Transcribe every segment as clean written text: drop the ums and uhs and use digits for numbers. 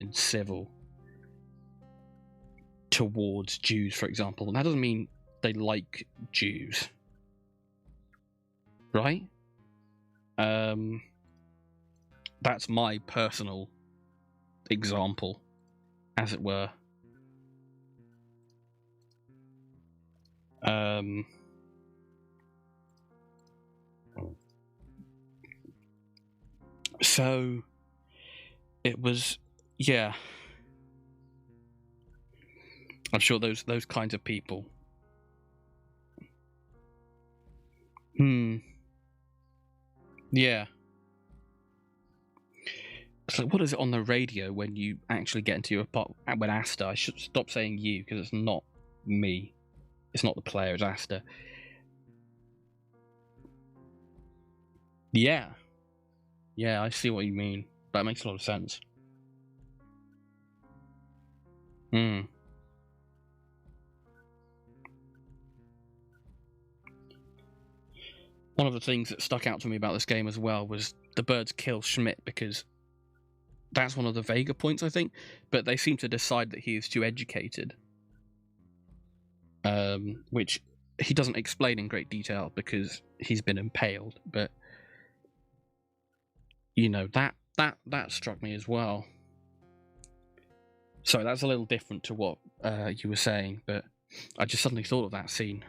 been civil towards Jews, for example. And that doesn't mean they like Jews, right? That's my personal example, as it were. So it was, yeah. I'm sure those kinds of people. Yeah. So what is it on the radio when you actually get into your apartment? When Asta, I should stop saying you because it's not me. It's not the player, it's Asta. Yeah. Yeah, I see what you mean. That makes a lot of sense. One of the things that stuck out to me about this game as well was the birds kill Schmidt because that's one of the Vega points, I think, but they seem to decide that he is too educated, which he doesn't explain in great detail because he's been impaled, but you know, that struck me as well. So that's a little different to what you were saying, but I just suddenly thought of that scene.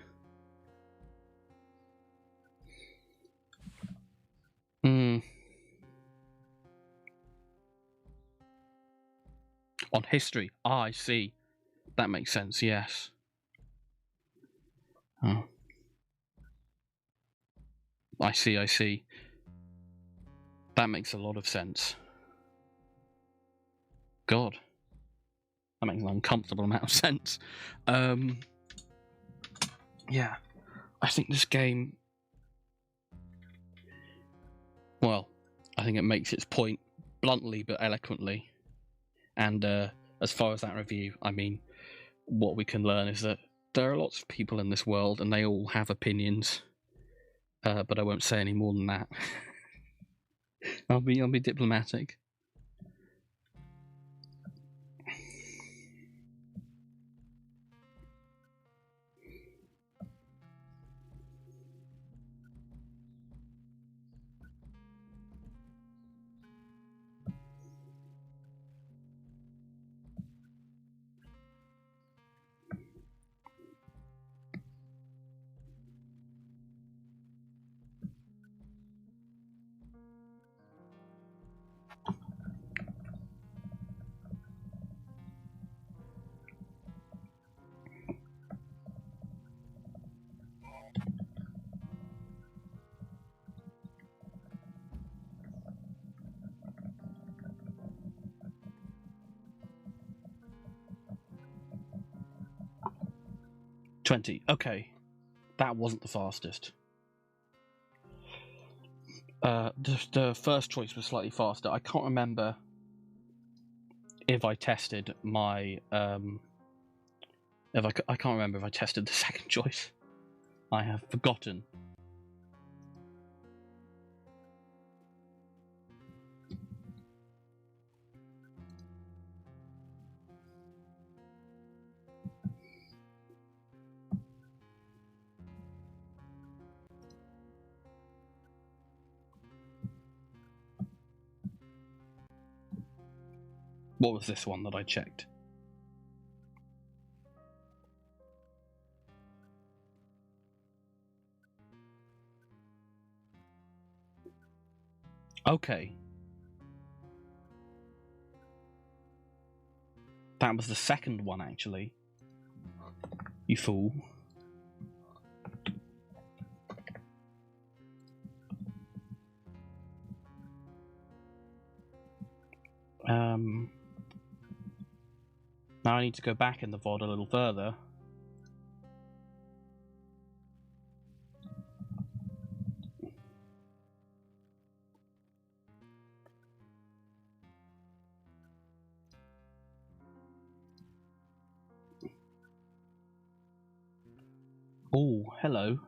On history. I see. That makes sense, yes. Oh. I see. That makes a lot of sense. God. That makes an uncomfortable amount of sense. Yeah. I think this game... Well, I think it makes its point bluntly but eloquently. And as far as that review, I mean, what we can learn is that there are lots of people in this world and they all have opinions. But I won't say any more than that. I'll be diplomatic. $20. Okay. That wasn't the fastest. The first choice was slightly faster. I can't remember if I tested my... I can't remember if I tested the second choice. I have forgotten. What was this one that I checked? Okay. That was the second one, actually. You fool. Now I need to go back in the VOD a little further. Oh, hello.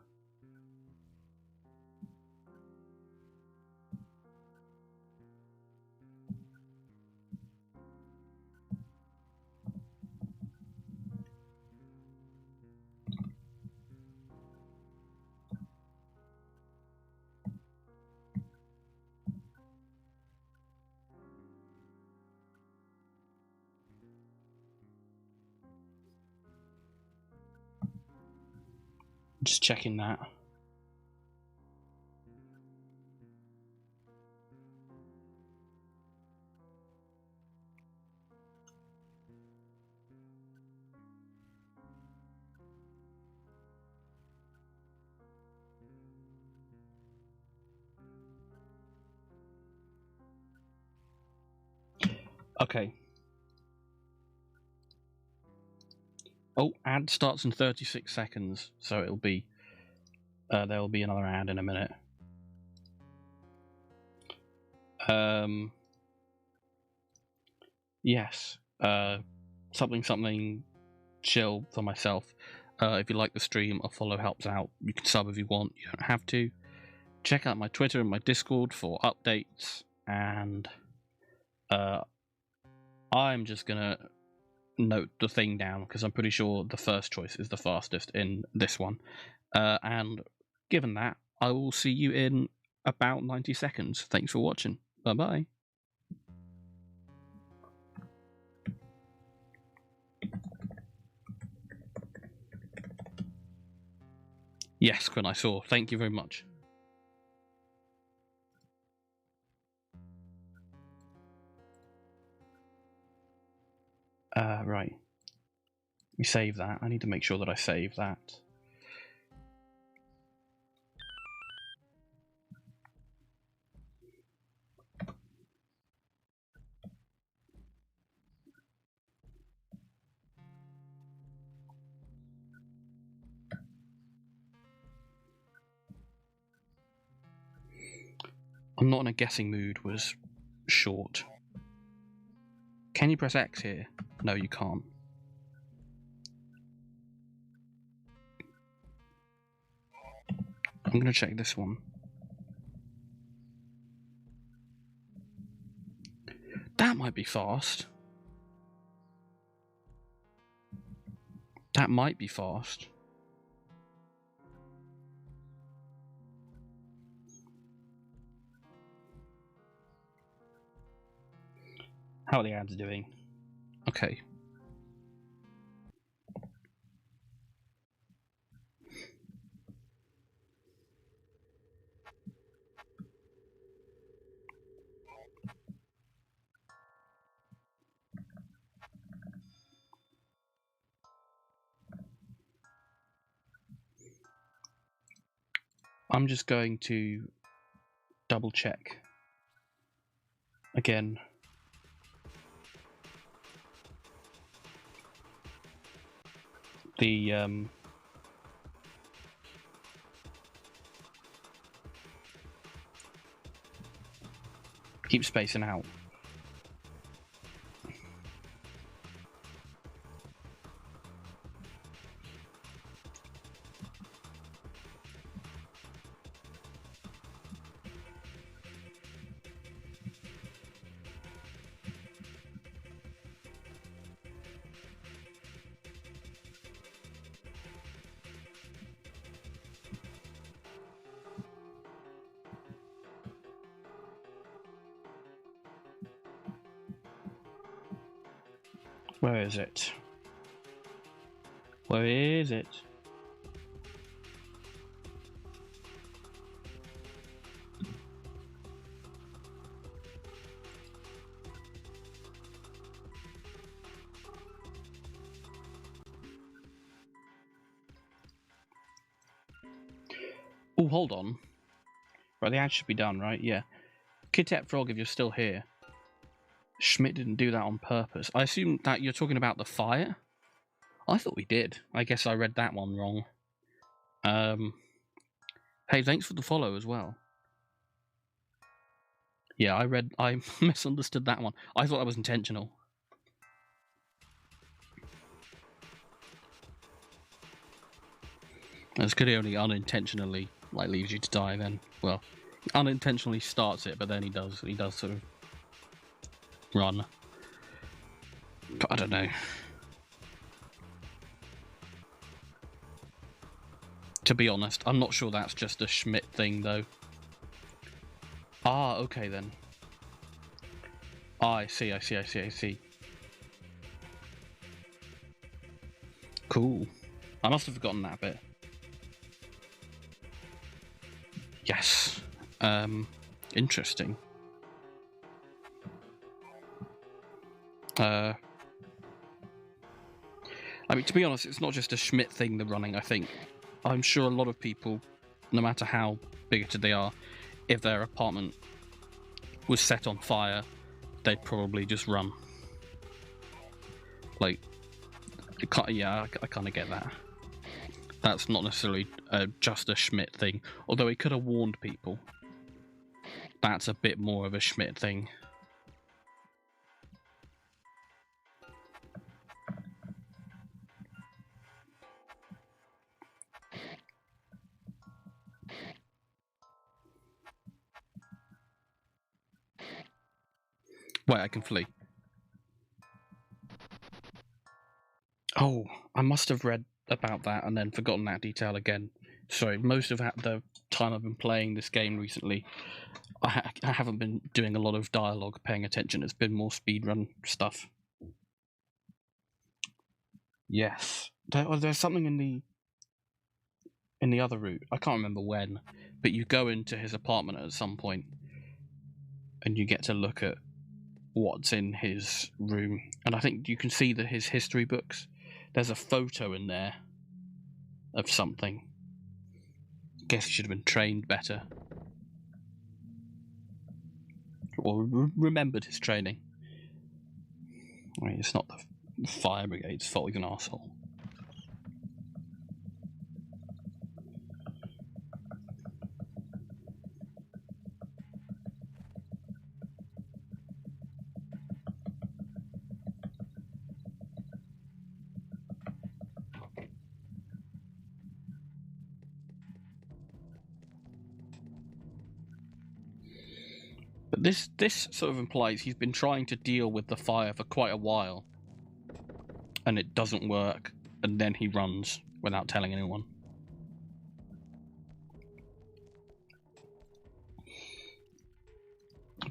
Just checking that. Okay. Oh, ad starts in 36 seconds, so it'll be there'll be another ad in a minute. Yes. Something chill for myself. If you like the stream, a follow helps out. You can sub if you want. You don't have to. Check out my Twitter and my Discord for updates, and I'm just gonna note the thing down because I'm pretty sure the first choice is the fastest in this one. And given that, I will see you in about 90 seconds. Thanks for watching. Bye bye. Yes, Quinn, I saw. Thank you very much. Right. We save that. I need to make sure that I save that. I'm not in a guessing mood was short. Can you press X here? No, you can't. I'm going to check this one. That might be fast. That might be fast. How are the ads doing? Okay. I'm just going to double check again. The keep spacing out. Where is it? Where is it? Oh, hold on. Right, the ad should be done, right? Yeah. Kitep Frog, if you're still here. Schmidt didn't do that on purpose. I assume that you're talking about the fire? I thought we did. I guess I read that one wrong. Hey, thanks for the follow as well. Yeah, I misunderstood that one. I thought that was intentional. That's good. He only unintentionally leaves you to die. Then, well, unintentionally starts it, but then he does sort of run. But I don't know. To be honest, I'm not sure that's just a Schmidt thing, though. Ah, okay then. Ah, I see. Cool. I must have forgotten that bit. Yes. Interesting. I mean, to be honest, it's not just a Schmidt thing they're running, I think. I'm sure a lot of people, no matter how bigoted they are, if their apartment was set on fire, they'd probably just run. Like, I kind of get that. That's not necessarily just a Schmidt thing, although he could have warned people. That's a bit more of a Schmidt thing. Wait, I can flee. Oh, I must have read about that and then forgotten that detail again. Sorry, most of the time I've been playing this game recently, I haven't been doing a lot of dialogue, paying attention. It's been more speedrun stuff. Yes, there's something in the other route. I can't remember when, but you go into his apartment at some point, and you get to look at what's in his room, and I think you can see that his history books. There's a photo in there of something. Guess he should have been trained better, or remembered his training. Wait, it's not the fire brigade's fault. He's an arsehole. But this sort of implies he's been trying to deal with the fire for quite a while, and it doesn't work, and then he runs without telling anyone.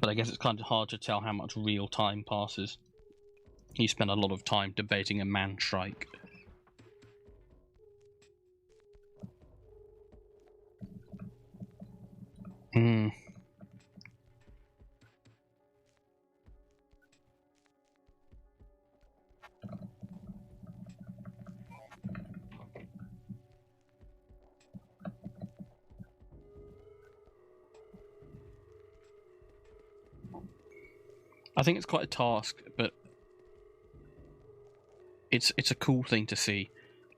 But I guess it's kind of hard to tell how much real time passes. He spent a lot of time debating a man strike. I think it's quite a task, but it's a cool thing to see.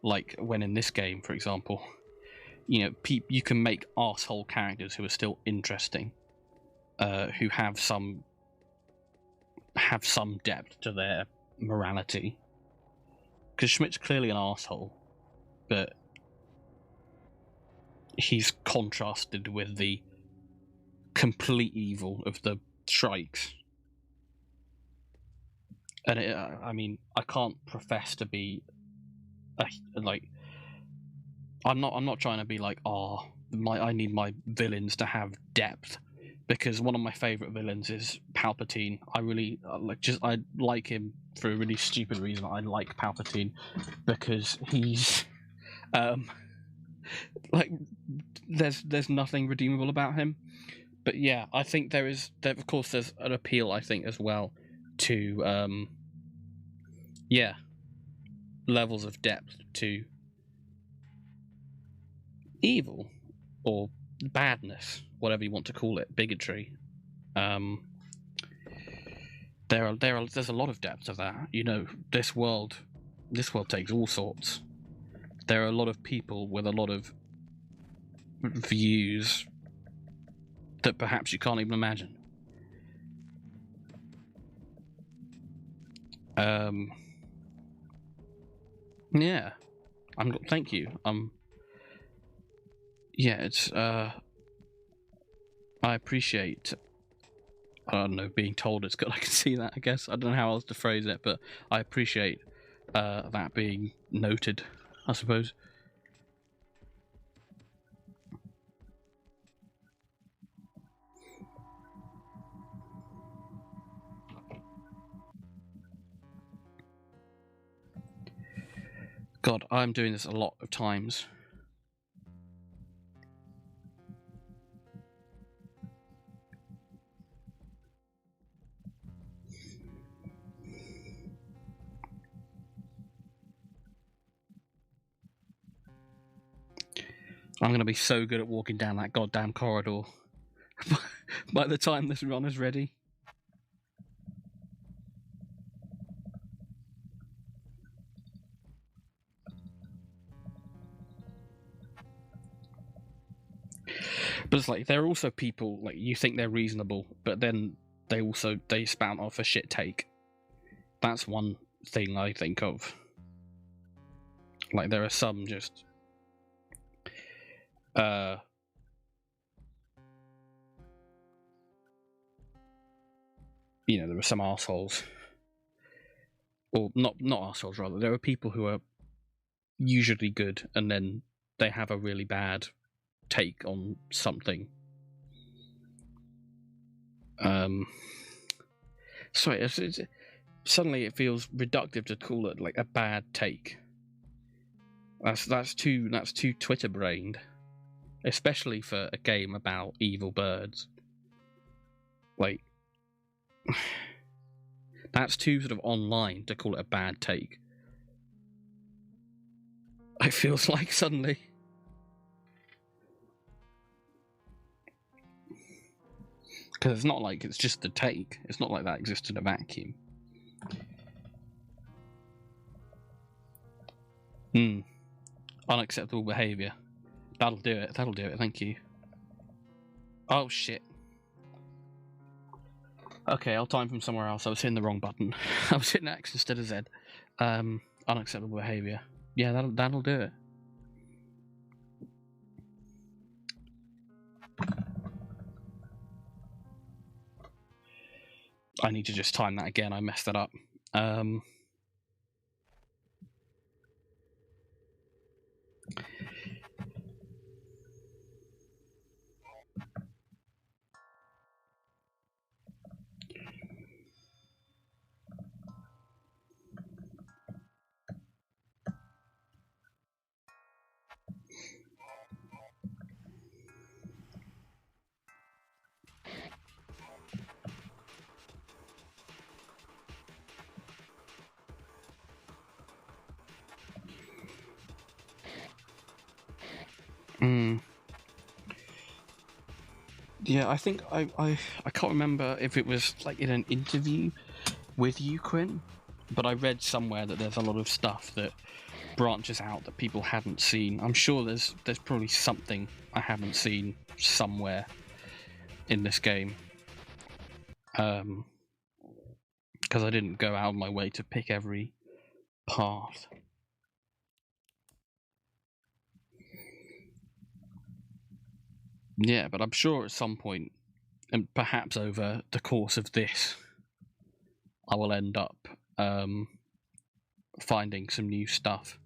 Like when in this game, for example, you know, you can make arsehole characters who are still interesting, who have some depth to their morality. Because Schmidt's clearly an arsehole, but he's contrasted with the complete evil of the strikes. And I mean, I can't profess to be like. I'm not trying to be like, I need my villains to have depth, because one of my favorite villains is Palpatine. I really I like him for a really stupid reason. I like Palpatine because he's like there's nothing redeemable about him. But yeah, I think there's an appeal, I think, as well to levels of depth to evil or badness, whatever you want to call it, bigotry. There's a lot of depth to that. You know, this world takes all sorts. There are a lot of people with a lot of views that perhaps you can't even imagine. Yeah. Thank you. Yeah, it's I appreciate, I don't know, being told it's good. I can see that, I guess. I don't know how else to phrase it, but I appreciate that being noted, I suppose. God, I'm doing this a lot of times. I'm going to be so good at walking down that goddamn corridor by the time this run is ready. But it's like, there are also people, like, you think they're reasonable, but then they spout off a shit take. That's one thing I think of. Like, there are some just... you know, there are some assholes. Or, not assholes, rather. There are people who are usually good, and then they have a really bad take on something. Sorry, suddenly it feels reductive to call it like a bad take. That's too Twitter brained, especially for a game about evil birds. Like, that's too sort of online to call it a bad take. It feels like suddenly. Because it's not like it's just a take. It's not like that exists in a vacuum. Unacceptable behaviour. That'll do it. That'll do it. Thank you. Oh, shit. Okay, I'll time from somewhere else. I was hitting the wrong button. I was hitting X instead of Z. Unacceptable behaviour. Yeah, that'll do it. I need to just time that again. I messed that up. Yeah, I think I can't remember if it was like in an interview with you, Quinn, but I read somewhere that there's a lot of stuff that branches out that people hadn't seen. I'm sure there's probably something I haven't seen somewhere in this game, because I didn't go out of my way to pick every path. Yeah, but I'm sure at some point, and perhaps over the course of this, I will end up finding some new stuff.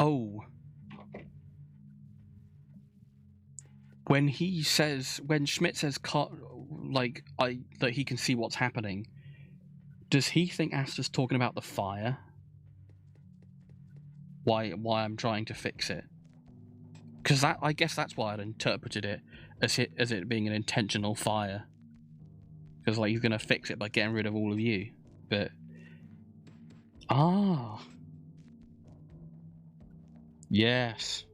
Oh. When Schmidt says, like, that he can see what's happening, does he think Asta's talking about the fire? Why I'm trying to fix it? Because I guess that's why I'd interpreted it as it being an intentional fire. Because, like, he's going to fix it by getting rid of all of you. But... Ah. Yes.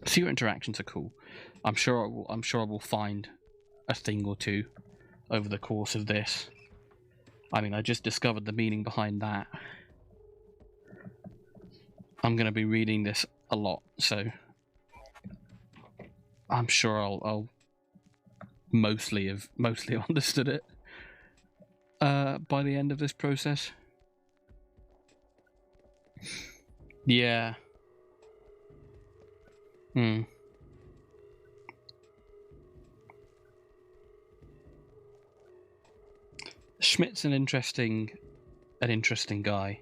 Secret interactions are cool. I'm sure I will find a thing or two over the course of this. I mean, I just discovered the meaning behind that. I'm going to be reading this a lot, so I'm sure I'll mostly have understood it by the end of this process. Yeah. Schmidt's an interesting guy.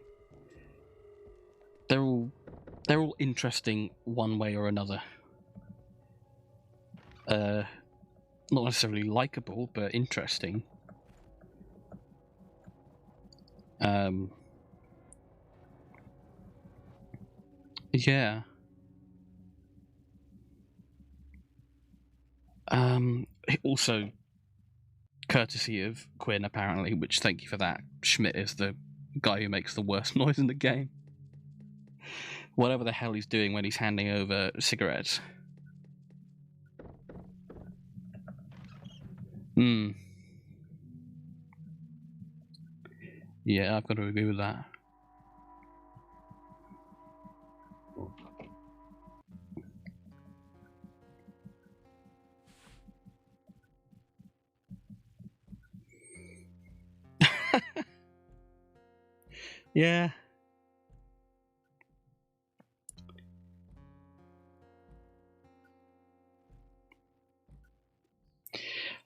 They're all interesting one way or another. not necessarily likable, but interesting. Yeah. Also, courtesy of Quinn, apparently, which thank you for that. Schmidt is the guy who makes the worst noise in the game. Whatever the hell he's doing when he's handing over cigarettes. Yeah, I've got to agree with that. Yeah.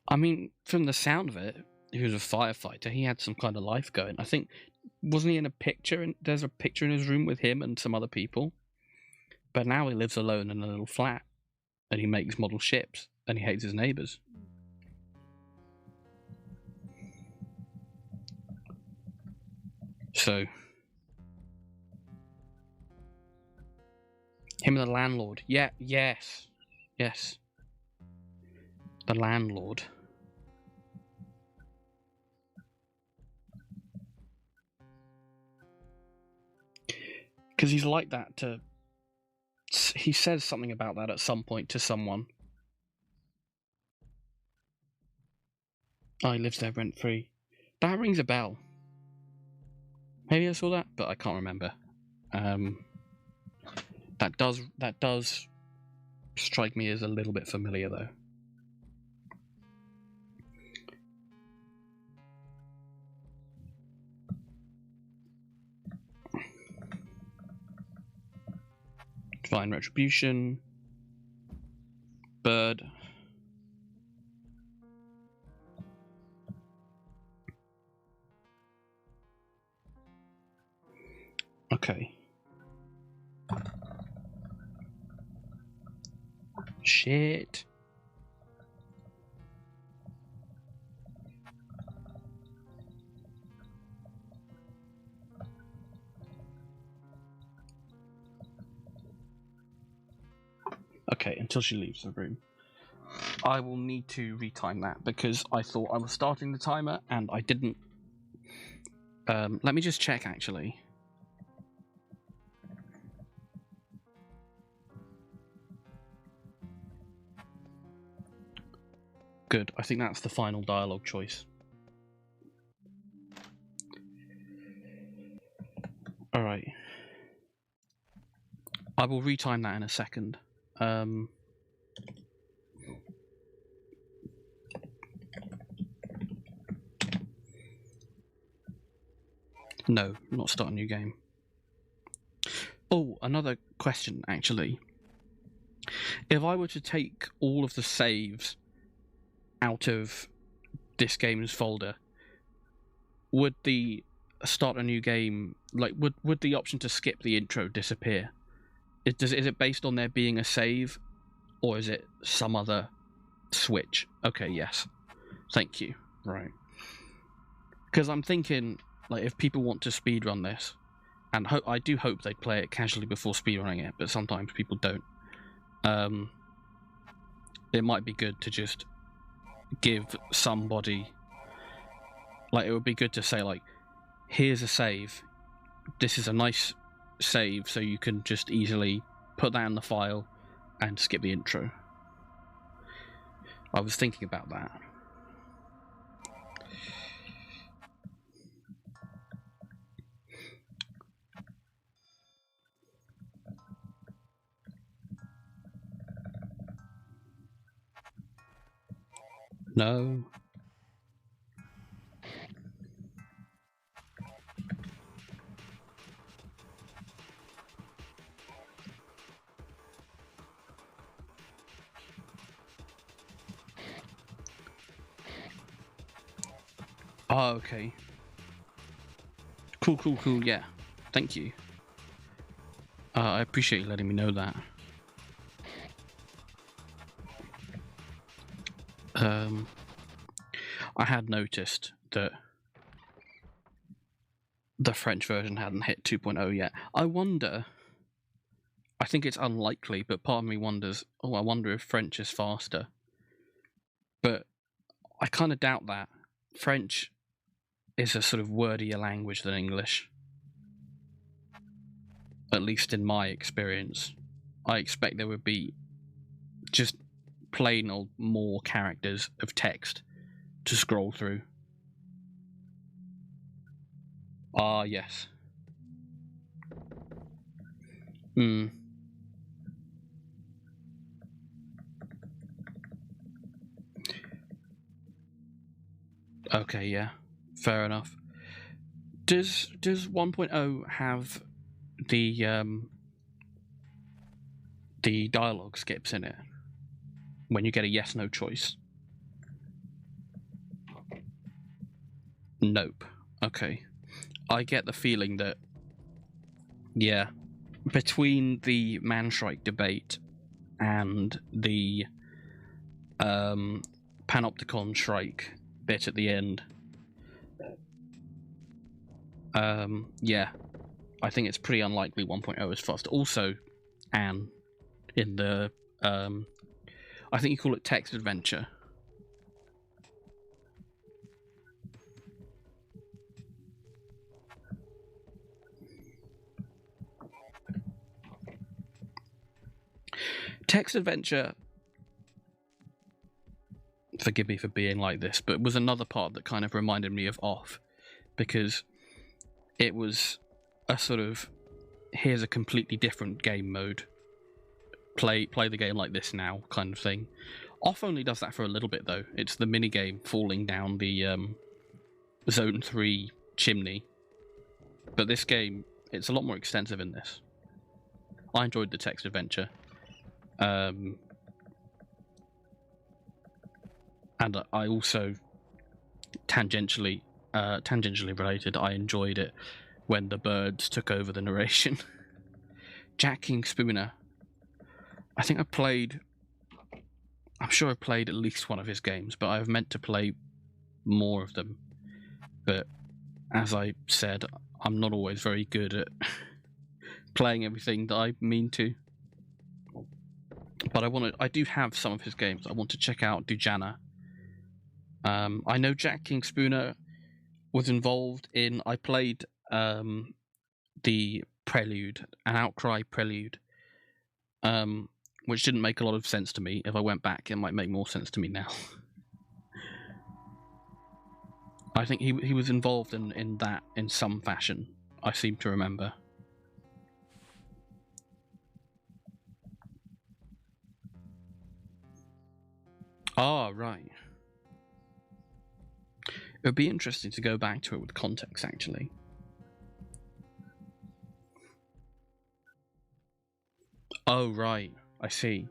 I mean, from the sound of it, he was a firefighter. He had some kind of life going. I think, wasn't he in a picture? There's a picture in his room with him and some other people. But now he lives alone in a little flat, and he makes model ships, and he hates his neighbours. So, him and the landlord. Yeah, yes. The landlord. Because he's like that to... He says something about that at some point to someone. Oh, he lives there rent-free. That rings a bell. Maybe I saw that, but I can't remember. That does strike me as a little bit familiar, though. Divine Retribution. Bird. Okay. Shit. Okay, until she leaves the room. I will need to retime that because I thought I was starting the timer and I didn't. Let me just check, actually. Good, I think that's the final dialogue choice. Alright. I will retime that in a second. No, not start a new game. Oh, another question, actually. If I were to take all of the saves out of this game's folder, would the start a new game, like, would the option to skip the intro disappear? Is it based on there being a save, or is it some other switch? Okay, yes. Thank you. Right. Because I'm thinking, like, if people want to speedrun this, and I do hope they play it casually before speedrunning it, but sometimes people don't. It might be good to just give somebody, like, it would be good to say, like, here's a save. This is a nice save, so you can just easily put that in the file and skip the intro. I was thinking about that. No. Oh, okay. Cool, yeah. Thank you. I appreciate you letting me know that. I had noticed that the French version hadn't hit 2.0 yet. I wonder. I think it's unlikely, but part of me wonders. Oh, I wonder if French is faster. But I kind of doubt that. French is a sort of wordier language than English. At least in my experience. I expect there would be just plain old more characters of text to scroll through. Ah, yes. Okay, yeah. Fair enough. Does 1.0 have the dialogue skips in it when you get a yes/no choice? Nope. Okay. I get the feeling that, yeah, between the Manstrike debate and the Panopticon Shrike bit at the end, yeah, I think it's pretty unlikely 1.0 is fast. Also, Anne, in the, I think you call it text adventure. Text adventure, forgive me for being like this, but was another part that kind of reminded me of Off, because it was a sort of, here's a completely different game mode, play the game like this now kind of thing. Off only does that for a little bit though. It's the minigame falling down the Zone 3 chimney, but this game, it's a lot more extensive in this. I enjoyed the text adventure. And I also tangentially related, I enjoyed it when the birds took over the narration. Jack King Spooner, I think I'm sure I played at least one of his games, but I've meant to play more of them. But as I said, I'm not always very good at playing everything that I mean to. But I do have some of his games. I want to check out Dujana. I know Jack King Spooner was involved in. I played the Prelude, an Outcry Prelude, which didn't make a lot of sense to me. If I went back, it might make more sense to me now. I think he was involved in that in some fashion. I seem to remember. Ah, right. It would be interesting to go back to it with context, actually. Oh, right. I see.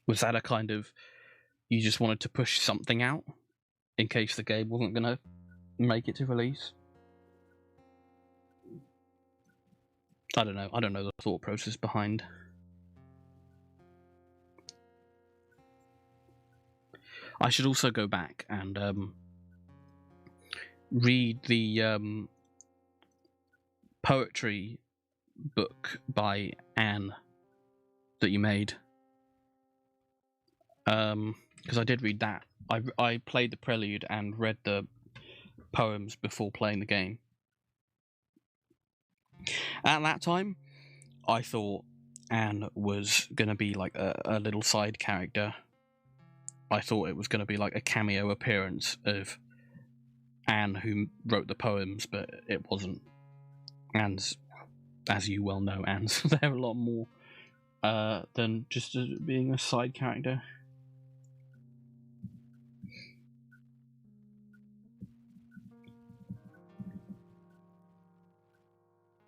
Was that a kind of, you just wanted to push something out in case the game wasn't going to make it to release? I don't know. I don't know the thought process behind. I should also go back and read the poetry book by Anne that you made. Because I did read that. I played the Prelude and read the poems before playing the game. At that time, I thought Anne was going to be like a little side character. I thought it was going to be like a cameo appearance of Anne who wrote the poems, but it wasn't. Anne's, as you well know, Anne's there a lot more than just being a side character.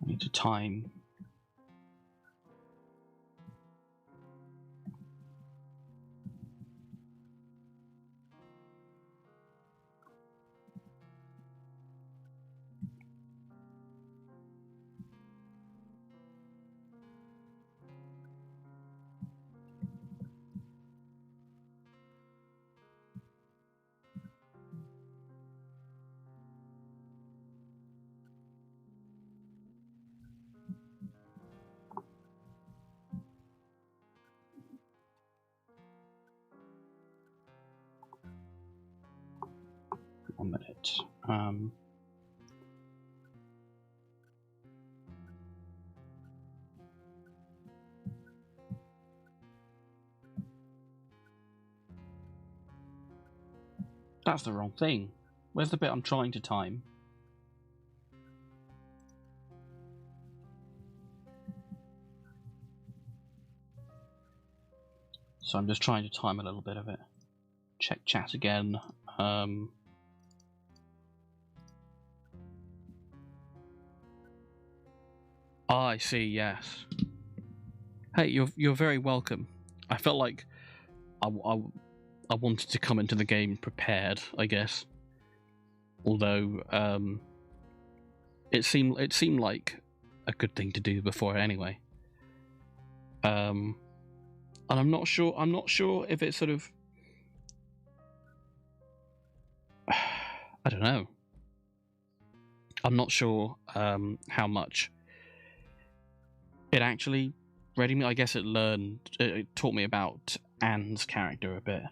I need to time. it. That's the wrong thing. Where's the bit I'm trying to time? So I'm just trying to time a little bit of it. Check chat again. I see, yes. Hey, you're very welcome. I felt like I wanted to come into the game prepared, I guess. Although it seemed like a good thing to do before anyway. And I'm not sure if it's sort of I don't know. I'm not sure how much it actually ready me. I guess it taught me about Anne's character a bit.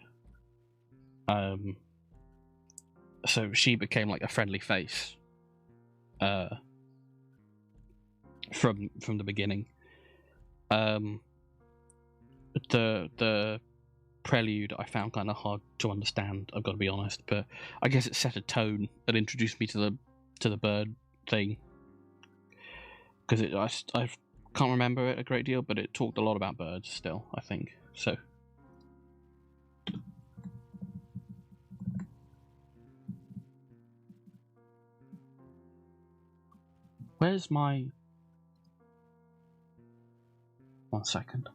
So she became like a friendly face from the beginning. The prelude I found kind of hard to understand, I've got to be honest, but I guess it set a tone and introduced me to the bird thing, because I can't remember it a great deal, but it talked a lot about birds still, I think. So where's my 1 second.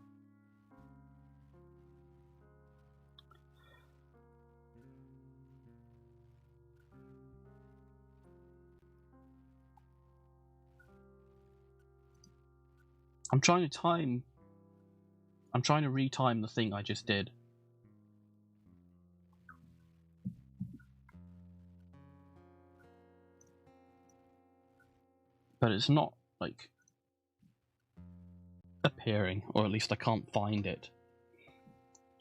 I'm trying to retime the thing I just did. But it's not, like, appearing, or at least I can't find it.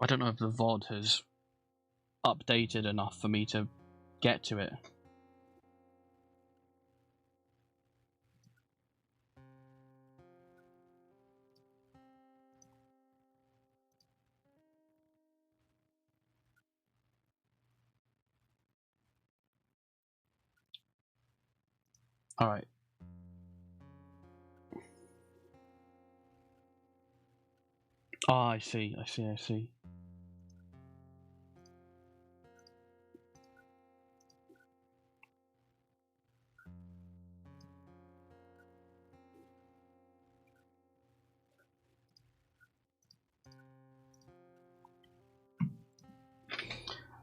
I don't know if the VOD has updated enough for me to get to it. Alright. Ah, I see.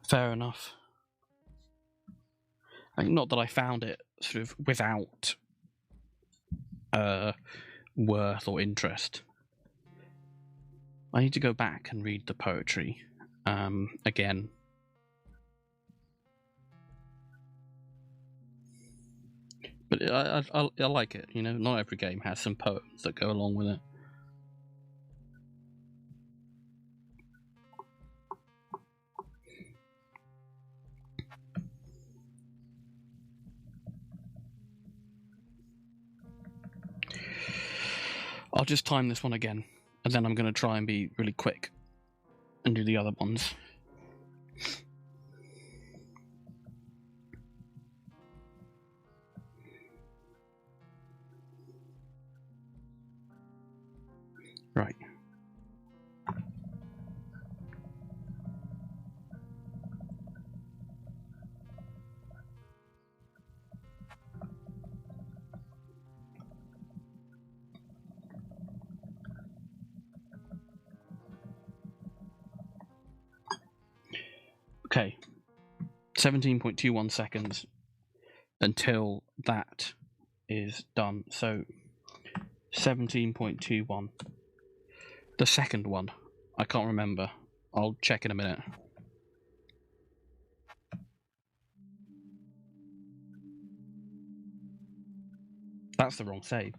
Fair enough. Not that I found it sort of without worth or interest. I need to go back and read the poetry again. But I like it, not every game has some poems that go along with it. I'll just time this one again, and then I'm going to try and be really quick and do the other ones. Right. Okay, 17.21 seconds until that is done. So 17.21. The second one, I can't remember. I'll check in a minute. That's the wrong save.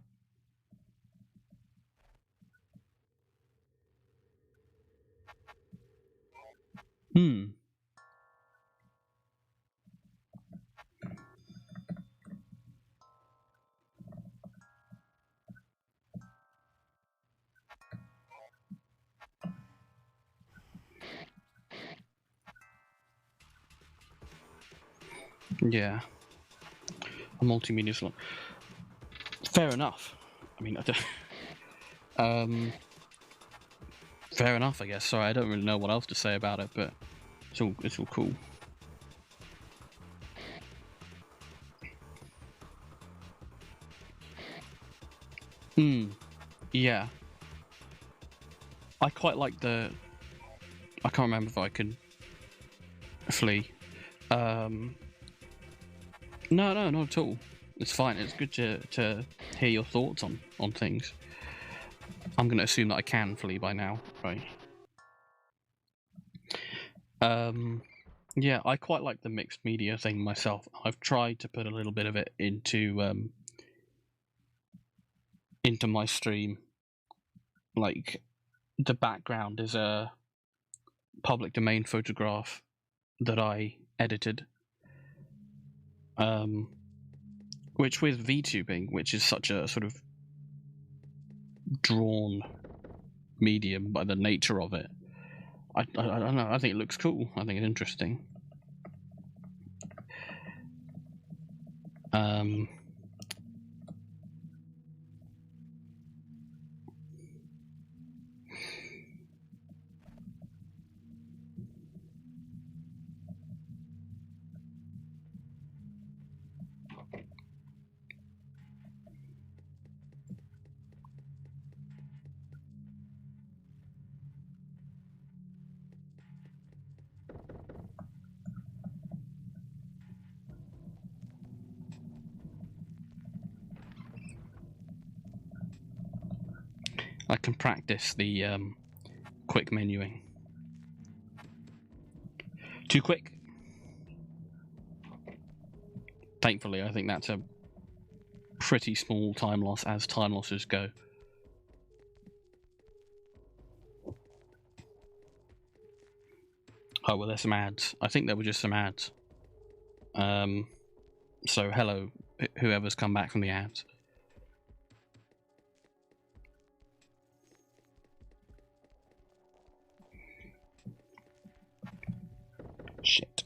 Yeah. A multimedia slot. Fair enough. I mean, I don't... fair enough, I guess. Sorry, I don't really know what else to say about it, but it's all cool. Yeah. I quite like the... I can't remember if I can flee. No, not at all. It's fine. It's good to hear your thoughts on things. I'm going to assume that I can flee by now, right? Yeah, I quite like the mixed media thing myself. I've tried to put a little bit of it into my stream. Like, the background is a public domain photograph that I edited. Which with VTubing, which is such a sort of drawn medium by the nature of it, I don't know. I think it looks cool. I think it's interesting. I can practice the quick menuing. Too quick? Thankfully, I think that's a pretty small time loss as time losses go. Oh, well, there's some ads. I think there were just some ads. So hello, whoever's come back from the ads. Shit.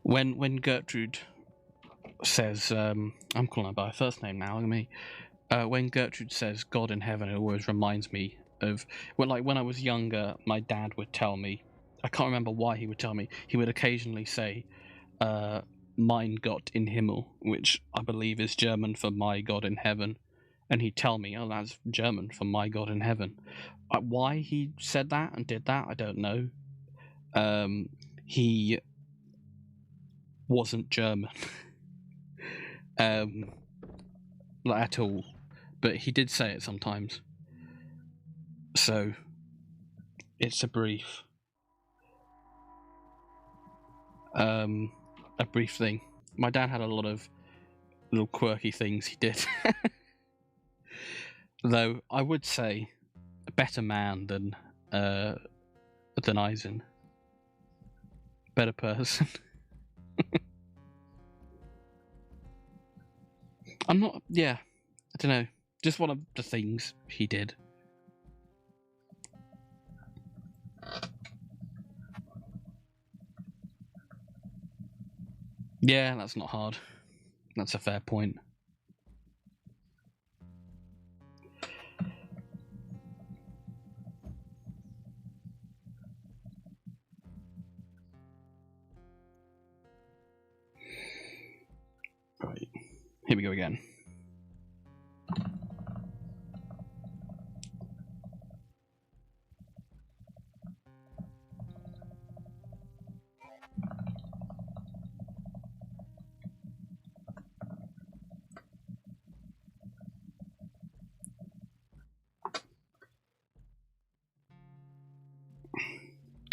When Gertrude says, I'm calling her by her first name now, look at me. When Gertrude says God in heaven, it always reminds me of when I was younger, my dad would tell me, I can't remember why he would tell me, he would occasionally say, mein Gott in Himmel, which I believe is German for my God in heaven. And he'd tell me, oh, that's German for my God in heaven. Why he said that and did that, I don't know. He wasn't German at all, but he did say it sometimes. So it's a brief thing. My dad had a lot of little quirky things he did. Though I would say a better man than Eisen. Better person. I'm not. Yeah, I don't know. Just one of the things he did. Yeah, that's not hard. That's a fair point. Right. Here we go again.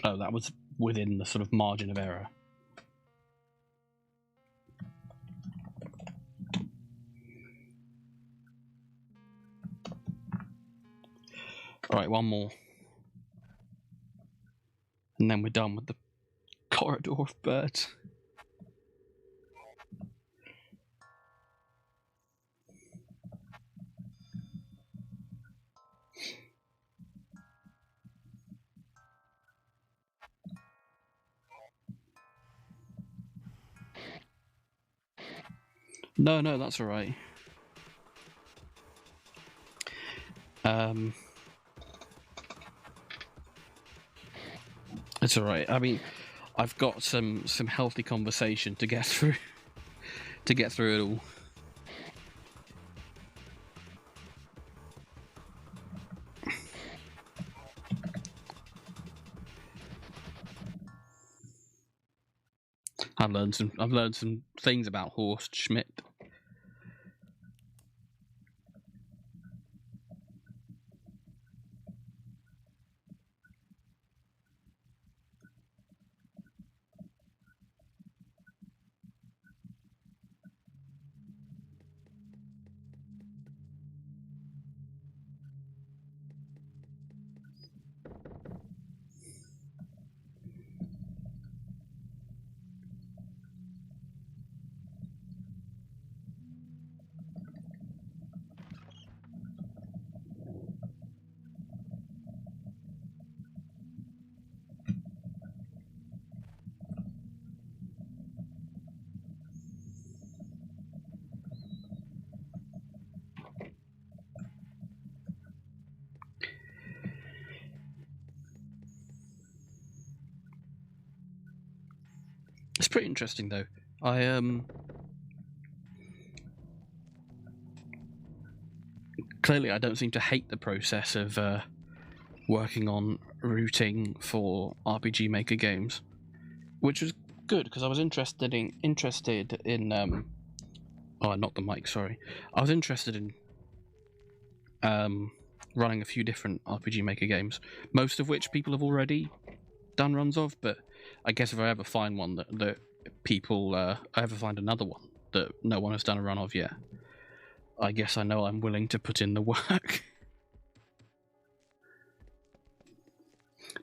Oh, that was within the sort of margin of error. Alright, one more. And then we're done with the corridor of birds. No, that's alright. It's alright. I mean, I've got some healthy conversation to get through it all. I've learned some things about Horst Schmidt. It's pretty interesting, though. Clearly, I don't seem to hate the process of working on routing for RPG Maker games, which was good because I was interested in oh, not the mic. Sorry, I was interested in running a few different RPG Maker games, most of which people have already done runs of. But I guess if I ever find one that people, I ever find another one that no one has done a run of yet, I guess I know I'm willing to put in the work.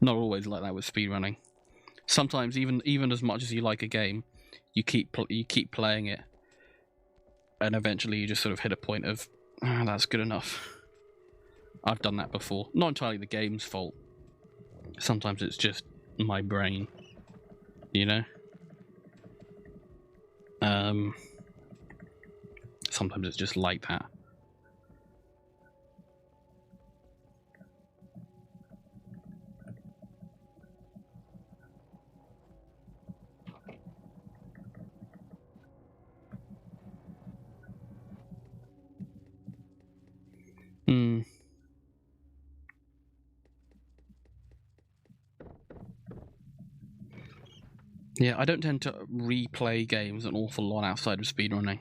Not always like that with speedrunning. Sometimes even as much as you like a game, you keep playing it, and eventually you just sort of hit a point of, that's good enough. I've done that before. Not entirely the game's fault. Sometimes it's just my brain, you know? Sometimes it's just like that. Yeah, I don't tend to replay games an awful lot outside of speedrunning.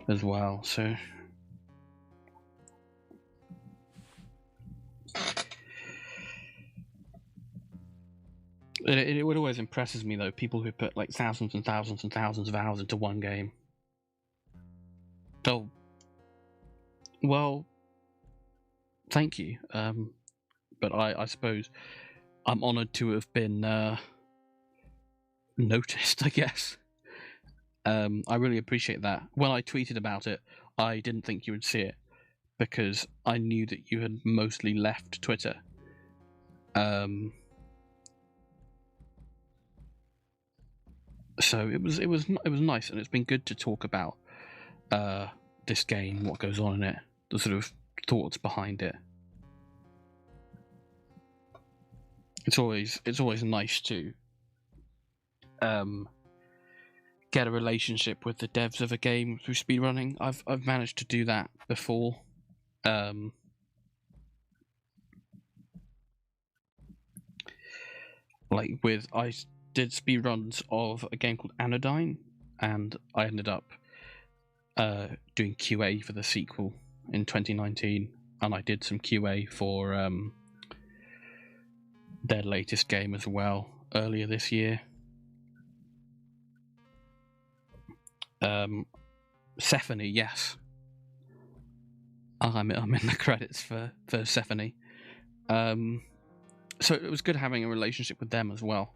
As well, so... It always impresses me, though, people who put like thousands and thousands and thousands of hours into one game. Oh, well, thank you. But I suppose I'm honoured to have been noticed, I guess. I really appreciate that. When I tweeted about it, I didn't think you would see it because I knew that you had mostly left Twitter. So it was nice, and it's been good to talk about this game, what goes on in it, the sort of thoughts behind it. It's always nice to get a relationship with the devs of a game through speedrunning. I've managed to do that before. I did speedruns of a game called Anodyne, and I ended up doing QA for the sequel in 2019, and I did some QA for their latest game as well earlier this year. Sephany, yes. I'm in the credits for Sephany. So it was good having a relationship with them as well.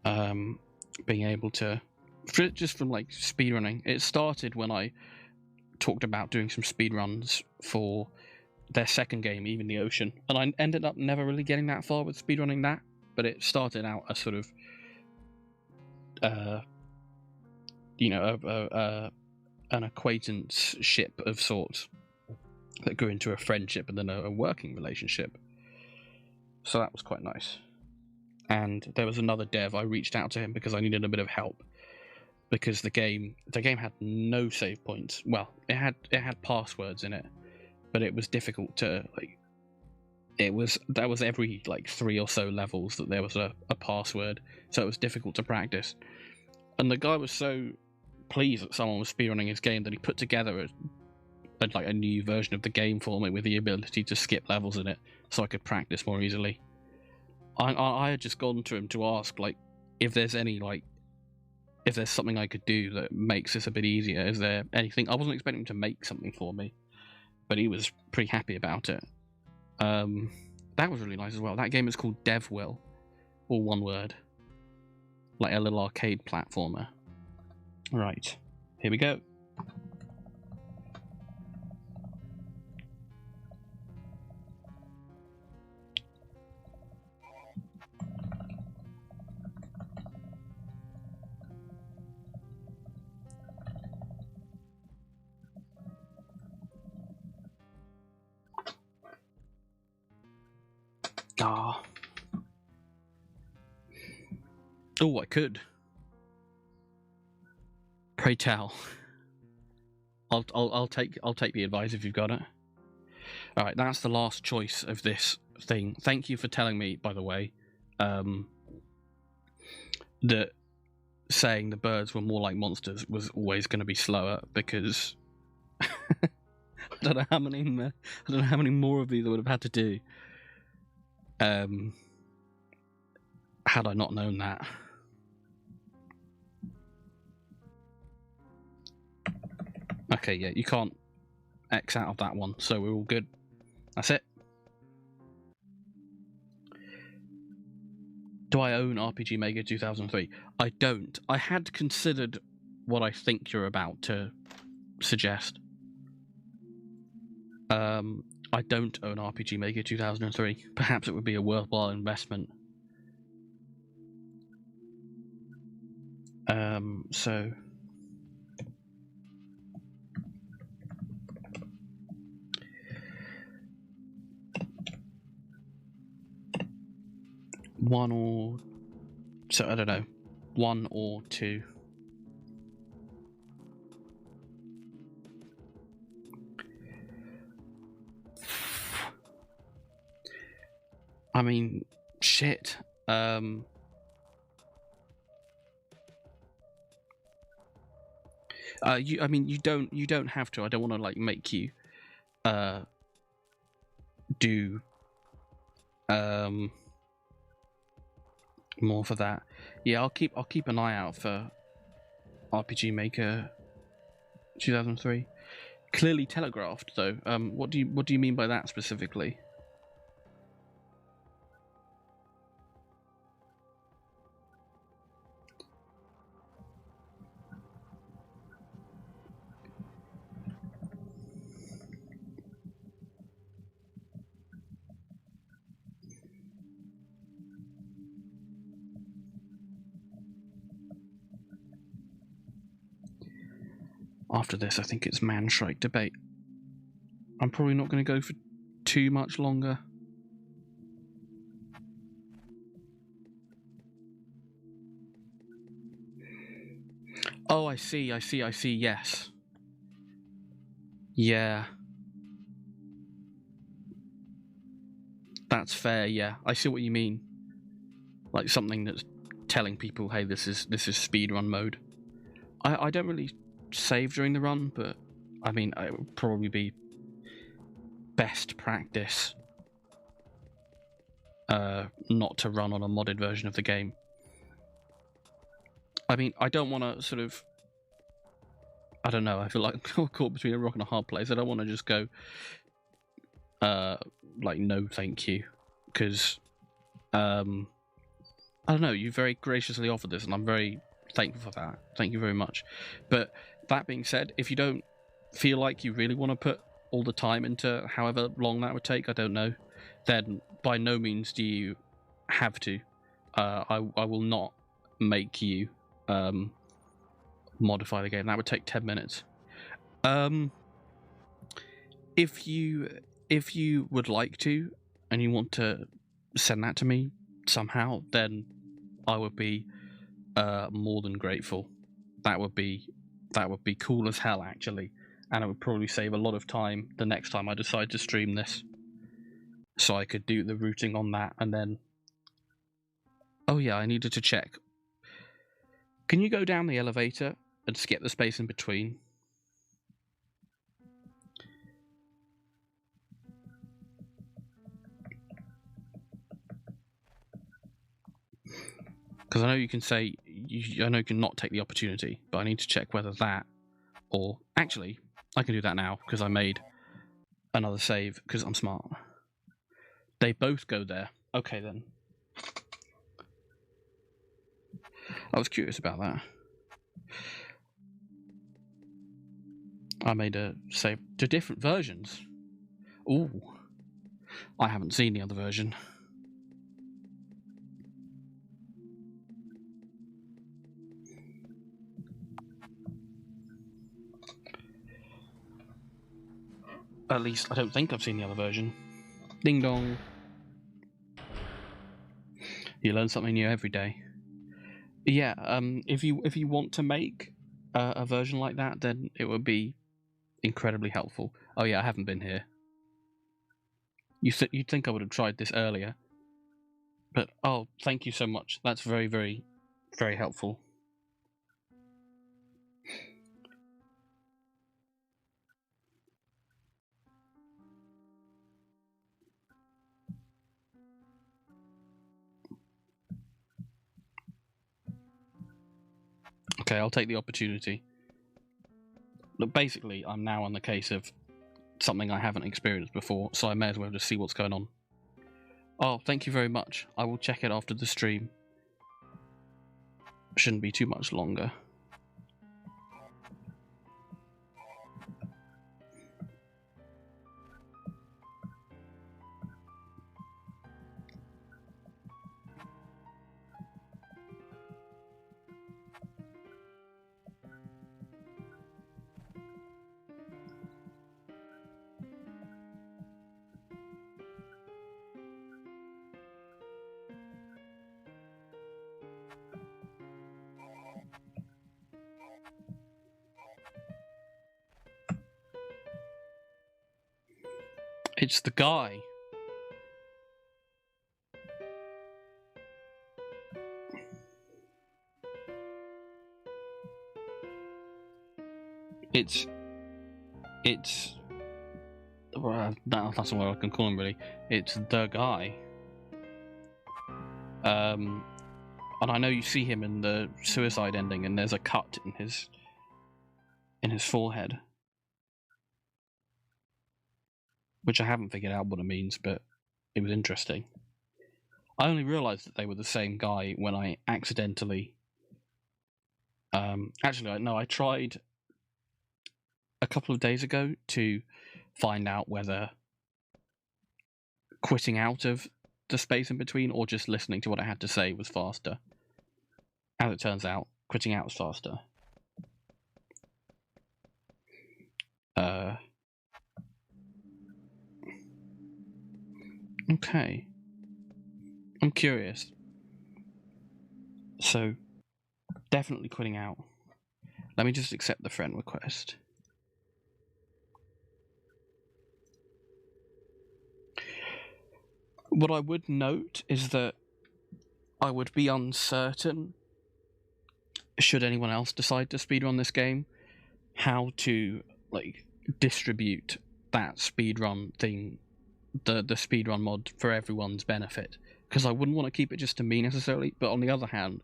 Being able to, just from like speedrunning, it started when I talked about doing some speedruns for their second game, Even the Ocean, and I ended up never really getting that far with speedrunning that, but it started out as sort of an acquaintanceship of sorts that grew into a friendship and then a working relationship. So that was quite nice. And there was another dev, I reached out to him because I needed a bit of help, because the game had no save points. Well, it had passwords in it, but it was difficult to that was every like 3 or so levels that there was a password, so it was difficult to practice. And the guy was so pleased that someone was speedrunning his game that he put together a new version of the game for me with the ability to skip levels in it, so I could practice more easily. I had just gone to him to ask if there's something I could do that makes this a bit easier. Is there anything? I wasn't expecting him to make something for me, but he was pretty happy about it. That was really nice as well. That game is called DevWill, all one word, like a little arcade platformer. Right, here we go. Ah. Oh, I could. Pray tell. I'll take the advice if you've got it. All right, that's the last choice of this thing. Thank you for telling me, by the way, that saying the birds were more like monsters was always going to be slower, because I don't know how many more of these I would have had to do. Had I not known that. Okay, yeah, you can't X out of that one, so we're all good. That's it. Do I own RPG Maker 2003? I don't. I had considered what I think you're about to suggest. I don't own RPG Maker 2003. Perhaps it would be a worthwhile investment. So... one or... So, I don't know. 1 or 2. I mean, shit. You don't have to. I don't want to make you do more for that. Yeah, I'll keep an eye out for RPG Maker 2003. Clearly telegraphed, though. What do you mean by that specifically? After this, I think it's Man Shrike debate. I'm probably not going to go for too much longer. Oh, I see, yes. Yeah. That's fair, yeah. I see what you mean. Like something that's telling people, hey, this is speedrun mode. I don't really save during the run, but I mean, it would probably be best practice not to run on a modded version of the game. I mean, I don't want to sort of... I don't know, I feel like I'm caught between a rock and a hard place. I don't want to just go like, no thank you, because I don't know, you very graciously offered this and I'm very thankful for that. Thank you very much. But that being said, if you don't feel like you really want to put all the time into however long that would take, I don't know, then by no means do you have to. I will not make you modify the game. That would take 10 minutes. If you would like to and you want to send that to me somehow, then I would be more than grateful. That would be cool as hell, actually, and it would probably save a lot of time the next time I decide to stream this, so I could do the routing on that. And then, oh yeah, I needed to check. Can you go down the elevator and skip the space in between? Because I know you can say, I know you can not take the opportunity, but I need to check whether that, or actually, I can do that now because I made another save because I'm smart. They both go there. Okay then. I was curious about that. I made a save to different versions. Ooh, I haven't seen the other version. At least I don't think I've seen the other version. Ding dong. You learn something new every day. Yeah, if you want to make a version like that, then it would be incredibly helpful. Oh yeah, I haven't been here. You'd think I would have tried this earlier, but oh, thank you so much. That's very, very, very helpful. Okay, I'll take the opportunity. But basically, I'm now on the case of something I haven't experienced before, so I may as well just see what's going on. Oh, thank you very much. I will check it after the stream. Shouldn't be too much longer. It's the guy. It's well, that's not what I can call him really. It's the guy. And I know you see him in the suicide ending, and there's a cut in his forehead, which I haven't figured out what it means, but it was interesting. I only realised that they were the same guy when I accidentally. Actually, no, I tried a couple of days ago to find out whether quitting out of the space in between or just listening to what I had to say was faster. As it turns out, quitting out was faster. Okay. I'm curious. So, definitely quitting out. Let me just accept the friend request. What I would note is that I would be uncertain, should anyone else decide to speedrun this game, how to distribute that speedrun thing, the speedrun mod, for everyone's benefit. Because I wouldn't want to keep it just to me necessarily, but on the other hand,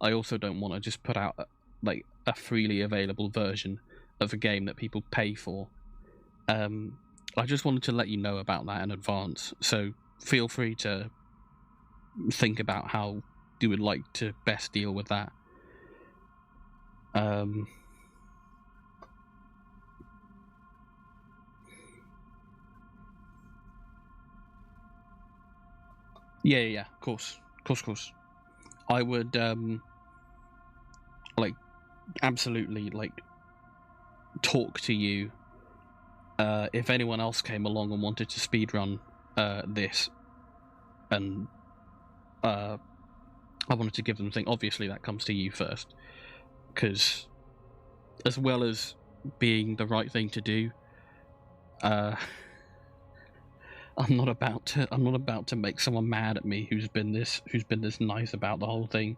I also don't want to just put out a freely available version of a game that people pay for. I just wanted to let you know about that in advance, so feel free to think about how you would like to best deal with that. Yeah, of course. I would like absolutely like talk to you if anyone else came along and wanted to speedrun this, and I wanted to give them the thing. Obviously, that comes to you first, because as well as being the right thing to do, I'm not about to make someone mad at me who's been this nice about the whole thing.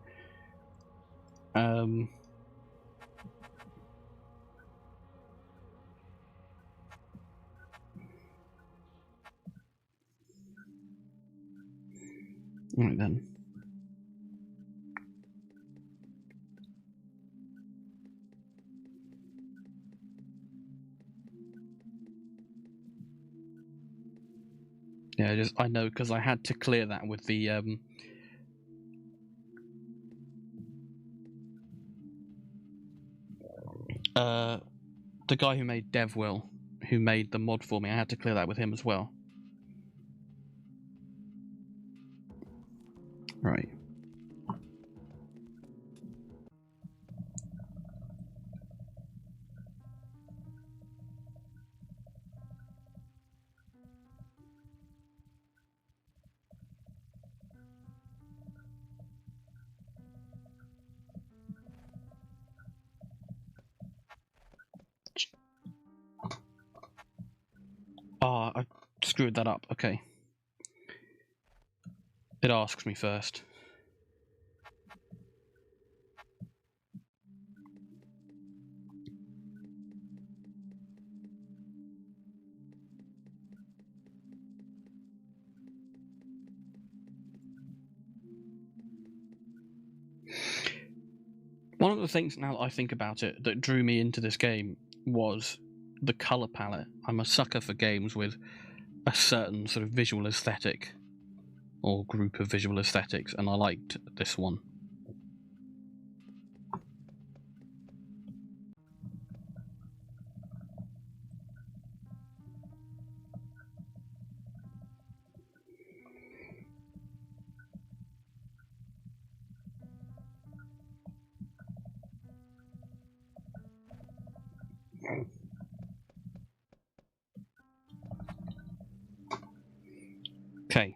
Right then. Yeah, I know, because I had to clear that with the guy who made DevWill, who made the mod for me. I had to clear that with him as well. Right. I screwed that up. Okay. It asks me first. One of the things, now that I think about it, that drew me into this game was the colour palette. I'm a sucker for games with a certain sort of visual aesthetic, or group of visual aesthetics, and I liked this one. Okay.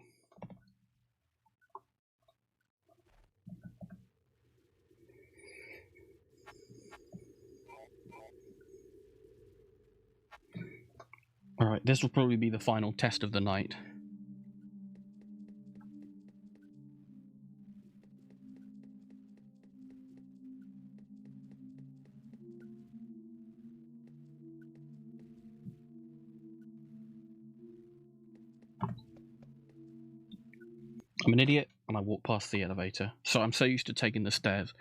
Alright, this will probably be the final test of the night. I'm an idiot, and I walk past the elevator. So I'm so used to taking the stairs.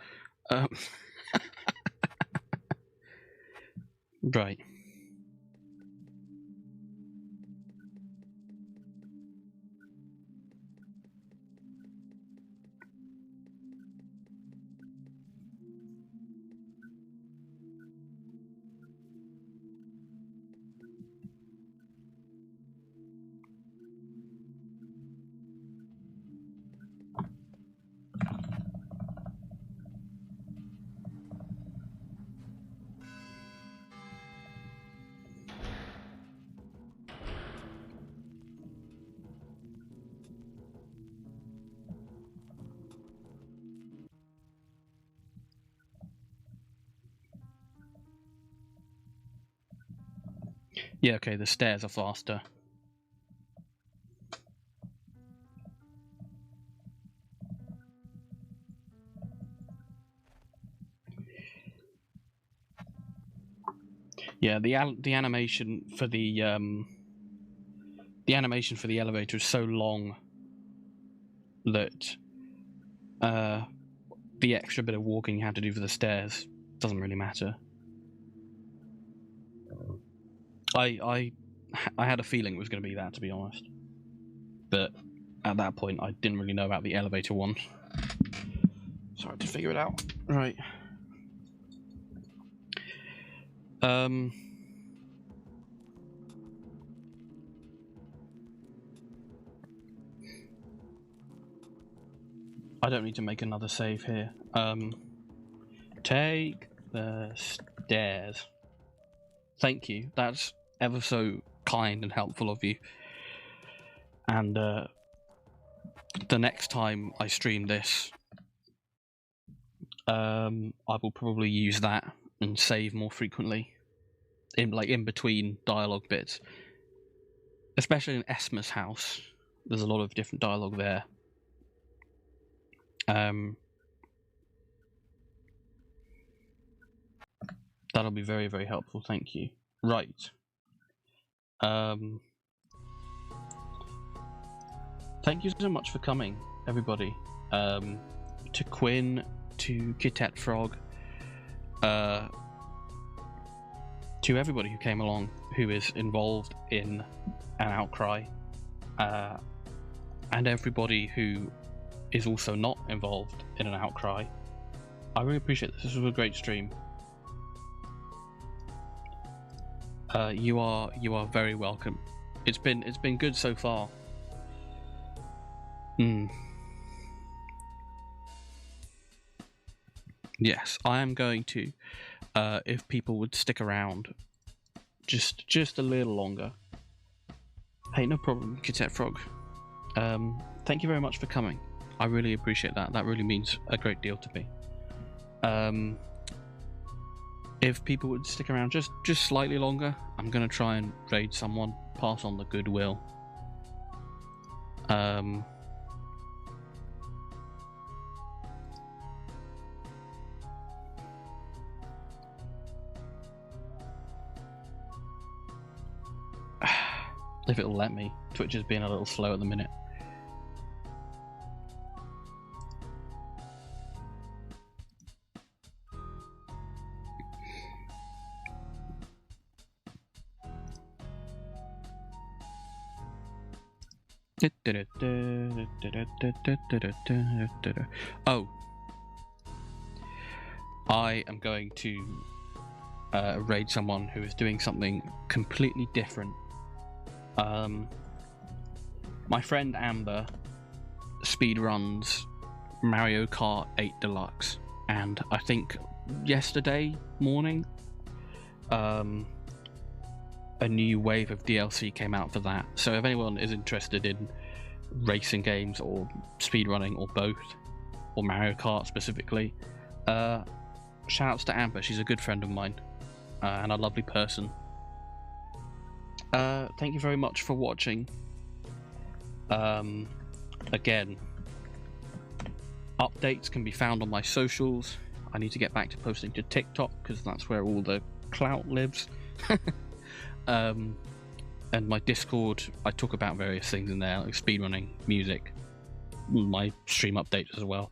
Right. Yeah, okay, the stairs are faster. Yeah, the animation for the animation for the elevator is so long that the extra bit of walking you have to do for the stairs doesn't really matter. I I had a feeling it was going to be that, to be honest. But at that point, I didn't really know about the elevator one. So I had to figure it out. Right. I don't need to make another save here. Take the stairs. Thank you. That's ever so kind and helpful of you. And the next time I stream this, I will probably use that and save more frequently, in between dialogue bits. Especially in Esma's house, there's a lot of different dialogue there. That'll be very, very helpful. Thank you. Right. Thank you so much for coming, everybody. To Quinn, to Kitette Frog, to everybody who came along, who is involved in an Outcry, and everybody who is also not involved in an Outcry. I really appreciate this. This was a great stream. You are very welcome. It's been good so far. Yes, I am going to, if people would stick around just a little longer. Hey, no problem, Kitette Frog. Thank you very much for coming. I really appreciate that. That really means a great deal to me. If people would stick around just slightly longer, I'm gonna try and raid someone, pass on the goodwill. If it'll let me. Twitch is being a little slow at the minute. Oh, I am going to raid someone who is doing something completely different. My friend Amber speedruns Mario Kart 8 Deluxe, and I think yesterday morning a new wave of DLC came out for that. So if anyone is interested in racing games or speedrunning or both, or Mario Kart specifically, shoutouts to Amber. She's a good friend of mine and a lovely person. Thank you very much for watching. Again, updates can be found on my socials. I need to get back to posting to TikTok because that's where all the clout lives. And my Discord, I talk about various things in there, like speedrunning, music, my stream updates as well.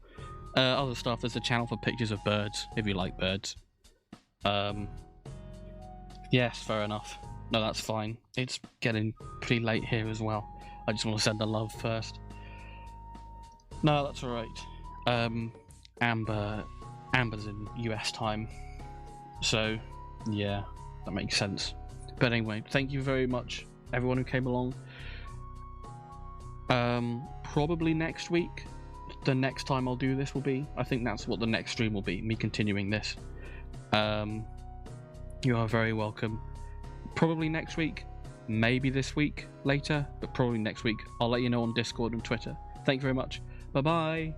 Other stuff, there's a channel for pictures of birds, if you like birds. Yes, fair enough. No, that's fine. It's getting pretty late here as well. I just want to send the love first. No, that's alright. Amber's in US time. So, yeah, that makes sense. But anyway, thank you very much, everyone who came along. Probably next week, the next time I'll do this will be. I think that's what the next stream will be, me continuing this. You are very welcome. Probably next week, maybe this week later, but probably next week. I'll let you know on Discord and Twitter. Thank you very much. Bye-bye.